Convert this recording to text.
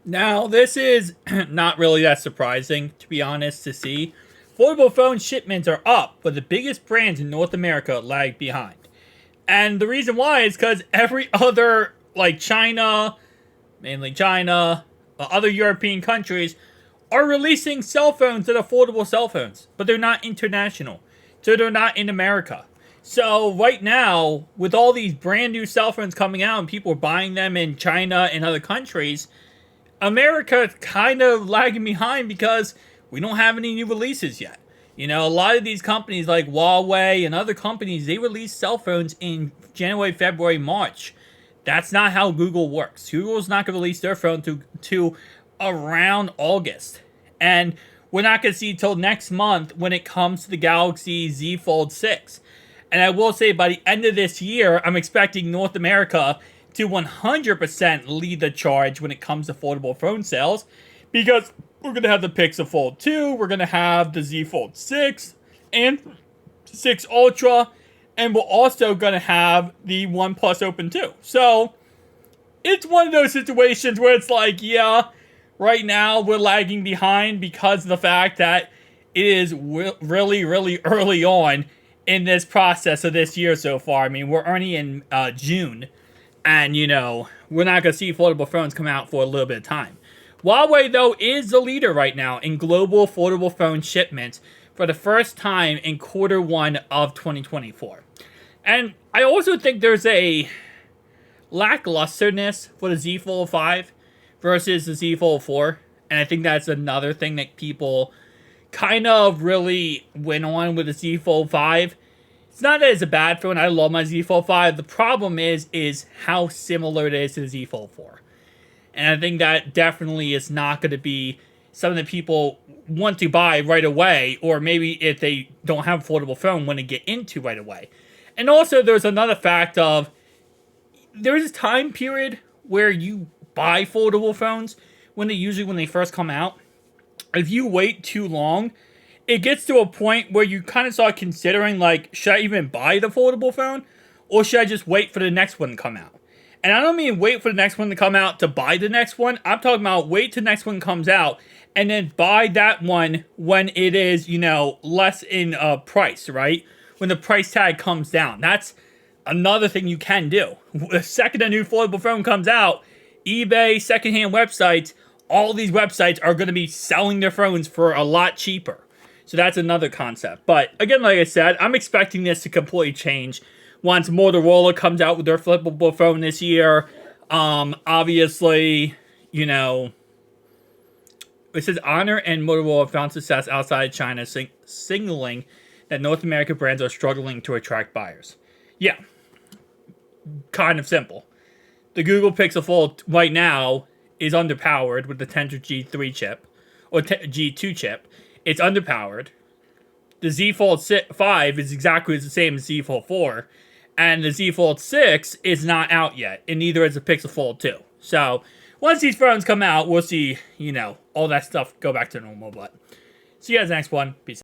Now, this is not really that surprising, to be honest, to see. Foldable phone shipments are up, but the biggest brands in North America lag behind. And the reason why is because every other, like China, mainly China, other European countries, are releasing cell phones that are foldable cell phones, but they're not international. So they're not in America. So right now, with all these brand new cell phones coming out and people are buying them in China and other countries, America is kind of lagging behind because we don't have any new releases yet. You know, a lot of these companies like Huawei and other companies, they release cell phones in January, February, March. That's not how Google works. Google's not going to release their phone to around August. And we're not going to see till next month when it comes to the Galaxy Z Fold 6. And I will say by the end of this year, I'm expecting North America to 100% lead the charge when it comes to foldable phone sales, because we're going to have the Pixel Fold 2, we're going to have the Z Fold 6 and 6 Ultra, and we're also going to have the OnePlus Open 2. So it's one of those situations where it's like, yeah, right now we're lagging behind because of the fact that it is really, really early on in this process of this year so far. I mean, we're only in June. And, you know, we're not going to see foldable phones come out for a little bit of time. Huawei, though, is the leader right now in global foldable phone shipments for the first time in Q1 of 2024. And I also think there's a lacklusterness for the Z Fold 5 versus the Z Fold 4. And I think that's another thing that people kind of really went on with the Z Fold 5. It's not that it's a bad phone. I love my Z Fold 5. The problem is how similar it is to the Z Fold 4. And I think that definitely is not going to be something that people want to buy right away, or maybe if they don't have a foldable phone, want to get into right away. And also, there's another fact of, there's a time period where you buy foldable phones when they first come out. If you wait too long, it gets to a point where you kind of start considering, like, should I even buy the foldable phone? Or should I just wait for the next one to come out? And I don't mean wait for the next one to come out to buy the next one. I'm talking about wait till the next one comes out and then buy that one when it is, you know, less in price, right? When the price tag comes down. That's another thing you can do. The second a new foldable phone comes out, eBay, secondhand websites, all these websites are going to be selling their phones for a lot cheaper. So that's another concept. But again, like I said, I'm expecting this to completely change once Motorola comes out with their flippable phone this year. Obviously, you know, it says Honor and Motorola found success outside China, signaling that North American brands are struggling to attract buyers. Yeah, kind of simple. The Google Pixel Fold right now is underpowered with the Tensor G3 chip, or G2 chip. It's underpowered. The Z Fold 5 is exactly the same as Z Fold 4. And the Z Fold 6 is not out yet. And neither is the Pixel Fold 2. So, once these phones come out, we'll see, you know, all that stuff go back to normal. But see you guys next one. Peace out.